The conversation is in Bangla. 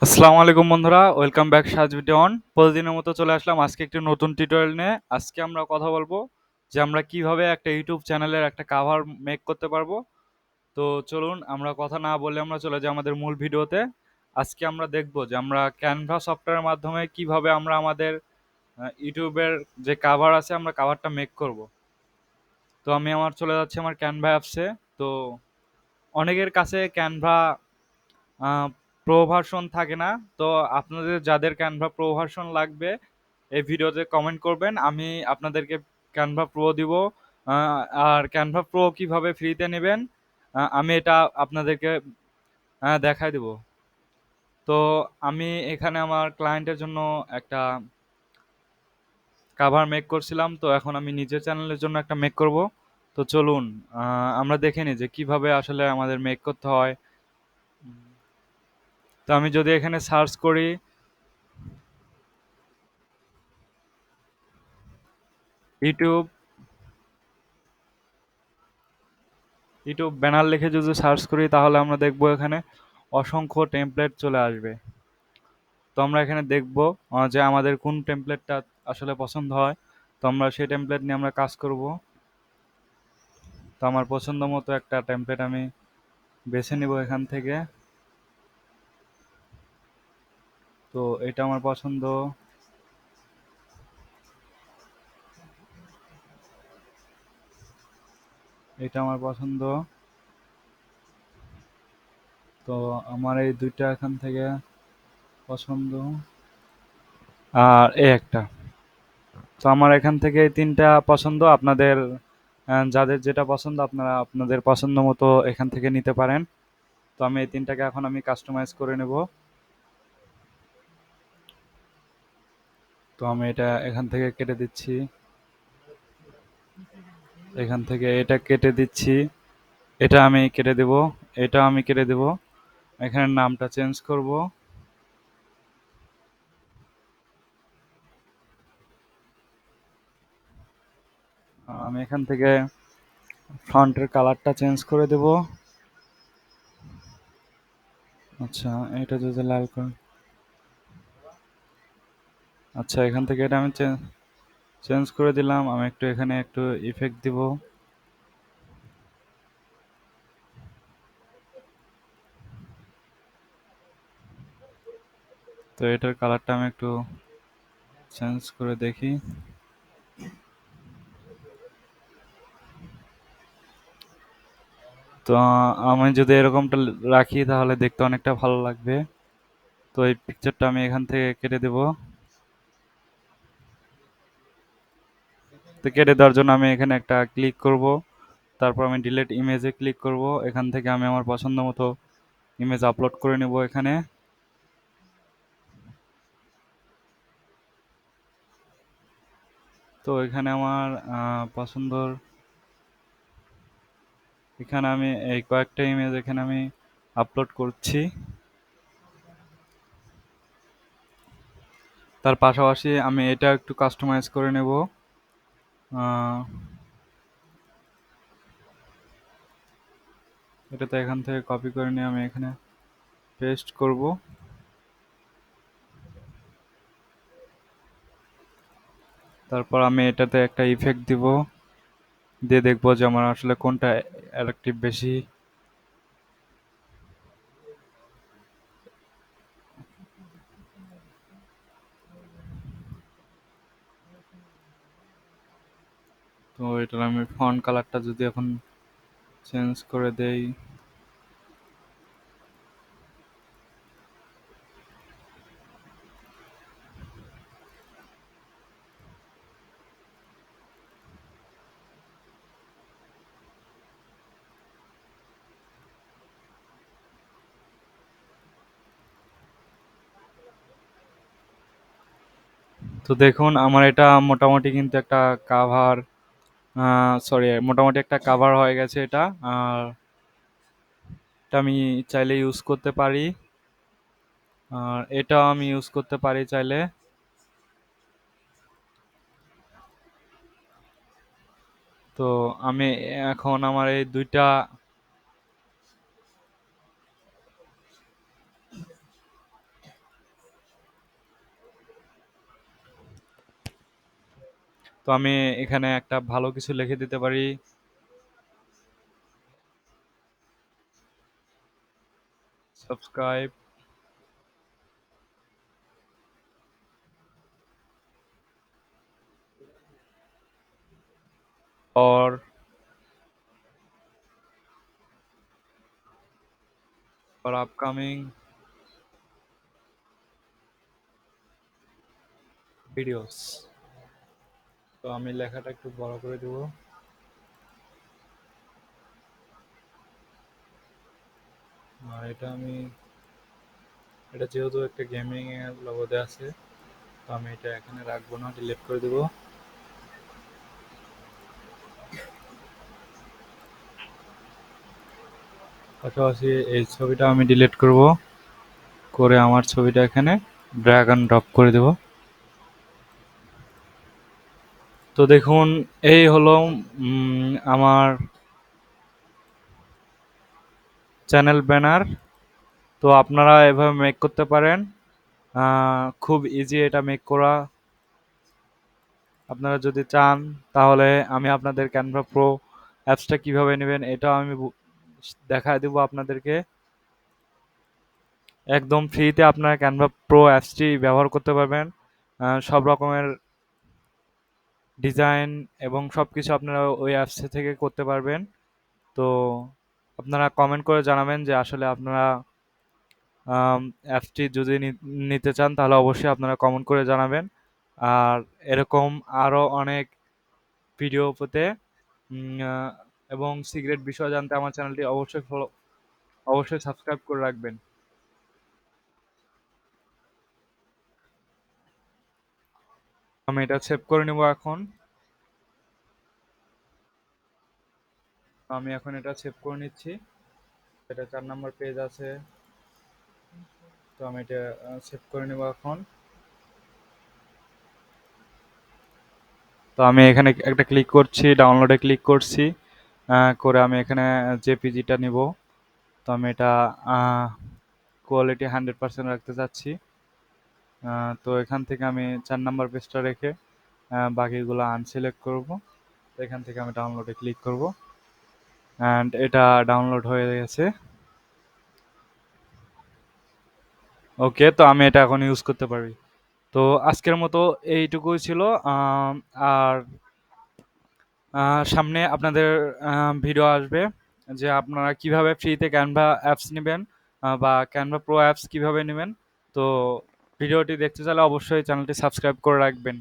আসসালামু আলাইকুম বন্ধুরা, ওয়েলকাম ব্যাক সাজ ভিডিও অন। প্রতিদিনের মতো চলে আসলাম আজকে একটি নতুন টিউটোরিয়াল নিয়ে। আজকে আমরা কথা বলবো যে আমরা কিভাবে একটা ইউটিউব চ্যানেলের একটা কাভার মেক করতে পারবো। তো চলুন আমরা কথা না বলে আমরা চলে যাই আমাদের মূল ভিডিওতে। আজকে আমরা দেখব যে আমরা ক্যানভা সফটওয়্যারের মাধ্যমে কিভাবে আমরা আমাদের ইউটিউবের যে কাভার আছে আমরা কাভারটা মেক করব। তো আমি চলে যাচ্ছি আমার ক্যানভা অ্যাপসে। তো অনেকের কাছে ক্যানভা প্রো ভার্সন থাকে না। তো আপনাদের যাদের ক্যানভা প্রো ভার্সন লাগবে এই ভিডিওতে কমেন্ট করবেন, আমি আপনাদেরকে ক্যানভা প্রো দিব। আর ক্যানভা প্রো কিভাবে ফ্রিতে নেবেন আমি এটা আপনাদেরকে দেখাই দিব। তো আমি এখানে আমার ক্লায়েন্টের জন্য একটা কাভার মেক করছিলাম, তো এখন আমি নিজের চ্যানেলের জন্য একটা মেক করব। তো চলুন আমরা দেখে নিই যে কিভাবে আসলে আমাদের মেক করতে হয়। তো আমি যদি এখানে সার্চ করি ইউটিউব ইউটিউব ব্যানার লিখে যদি সার্চ করি তাহলে আমরা দেখব এখানে অসংখ্য টেমপ্লেট চলে আসবে। তো আমরা এখানে দেখব যে আমাদের কোন টেমপ্লেটটা আসলে পছন্দ হয়। তো আমরা সেই টেমপ্লেট নিয়ে আমরা কাজ করব। তো আমার পছন্দ মতো একটা টেমপ্লেট আমি বেছে নিব এখান থেকে। তো এটা আমার পছন্দ। এটা আমার পছন্দ। তো আমার এই দুইটা এখান থেকে পছন্দ, আর এই একটা। তো আমার এখান থেকে এই তিনটা পছন্দ। আপনাদের যাদের যেটা পছন্দ আপনারা আপনাদের পছন্দ মতো এখান থেকে নিতে পারেন। তো আমি এই তিনটাকে এখন আমি কাস্টমাইজ করে নেব। তো আমি এটা এখান থেকে কেটে দিচ্ছি, এখান থেকে এটা কেটে দিচ্ছি, এটা আমি কেটে দেব, এটা আমি কেটে দেব। এখানে নামটা চেঞ্জ করব। আমি এখান থেকে ফন্টের কালারটা চেঞ্জ করে দেব। আচ্ছা, এটা যদি লাল করে, আচ্ছা এখান থেকে এটা আমি চেঞ্জ করে দিলাম। আমি একটু এখানে একটু ইফেক্ট দিব। তো এটার কালারটা আমি একটু চেঞ্জ করে দেখি। তো আমি যদি এরকমটা রাখি তাহলে দেখতে অনেকটা ভালো লাগবে। তো এই পিকচারটা আমি এখান থেকে কেটে দেব। তো কেটে দেওয়ার জন্য আমি এখানে একটা ক্লিক করব, তারপর আমি ডিলিট ইমেজে ক্লিক করব। এখান থেকে আমি আমার পছন্দ মতো ইমেজ আপলোড করে নেব এখানে। তো এখানে আমার পছন্দর, এখানে আমি এই কয়েকটা ইমেজ এখানে আমি আপলোড করছি। তার পাশাপাশি আমি এটা একটু কাস্টমাইজ করে নেব। এটাতে এখান থেকে কপি করে নিয়ে আমি এখানে পেস্ট করব। তারপর আমি এটাতে একটা ইফেক্ট দিব, দিয়ে দেখবো যে আমার আসলে কোনটা অ্যাট্রাকটিভ বেশি। তো এটার আমি ফন্ট কালারটা যদি এখন চেঞ্জ করে দেই। তো দেখুন আমার এটা মোটামুটি কিন্তু একটা কাভার, সরি মোটামুটি একটা কাভার হয়ে গেছে এটা। আর এটা আমি চাইলে ইউজ করতে পারি, আর এটাও আমি ইউজ করতে পারি চাইলে। তো আমি এখন আমার এই দুইটা, আমি এখানে একটা ভালো কিছু লিখে দিতে পারি। Subscribe or for upcoming videos. তো আমি লেখাটা একটু বড় করে দেব। আর এটা যেহেতু একটা গেমিং এর লোগোতে আছে, তো আমি এটা এখানে রাখবো না, ডিলিট করে দেব। পাশাপাশি এই ছবিটা আমি ডিলিট করব, করে আমার ছবিটা এখানে ড্র্যাগ অ্যান্ড ড্রপ করে দেব। তো দেখুন, এই হলো আমার চ্যানেল ব্যানার। তো আপনারা এভাবে মেক করতে পারেন। খুব ইজি এটা মেক করা। আপনারা যদি চান তাহলে আমি আপনাদের ক্যানভা প্রো অ্যাপসটা কিভাবে নেবেন এটাও আমি দেখায় দেবো আপনাদেরকে। একদম ফ্রিতে আপনারা ক্যানভা প্রো অ্যাপসটি ব্যবহার করতে পারবেন। সব রকমের ডিজাইন এবং সব কিছু আপনারা ওই অ্যাপস থেকে করতে পারবেন। তো আপনারা কমেন্ট করে জানাবেন যে আসলে আপনারা অ্যাপসটি যদি নিতে চান তাহলে অবশ্যই আপনারা কমেন্ট করে জানাবেন। আর এরকম আরও অনেক ভিডিও পেতে এবং সিক্রেট বিষয় জানতে আমার চ্যানেলটি অবশ্যই সাবস্ক্রাইব করে রাখবেন। আমি এটা সেভ করে নেব এখন। আমি এখন এটা সেভ করে নিচ্ছি। এটা 4 নম্বর পেজ আছে। তো আমি এটা সেভ করে নেব এখন। তো আমি এখানে একটা ক্লিক করছি, ডাউনলোডে ক্লিক করছি, করে আমি এখানে জেপিজিটা নিব। তো আমি এটা কোয়ালিটি 100% রাখতে চাচ্ছি। তো এখান থেকে আমি 4 নম্বর পেজটা রেখে বাকিগুলো আনসিলেক্ট করব। তো এখান থেকে আমি ডাউনলোডে ক্লিক করব, অ্যান্ড এটা ডাউনলোড হয়ে গেছে। ওকে, তো আমি এটা এখন ইউজ করতে পারি। তো আজকের মতো এইটুকুই ছিল। আর সামনে আপনাদের ভিডিও আসবে যে আপনারা কিভাবে ফ্রিতে ক্যানভা অ্যাপস নেবেন, বা ক্যানভা প্রো অ্যাপস কিভাবে নেবেন। তো ভিডিওটি দেখতে চাইলে অবশ্যই চ্যানেলটি সাবস্ক্রাইব করে রাখবেন।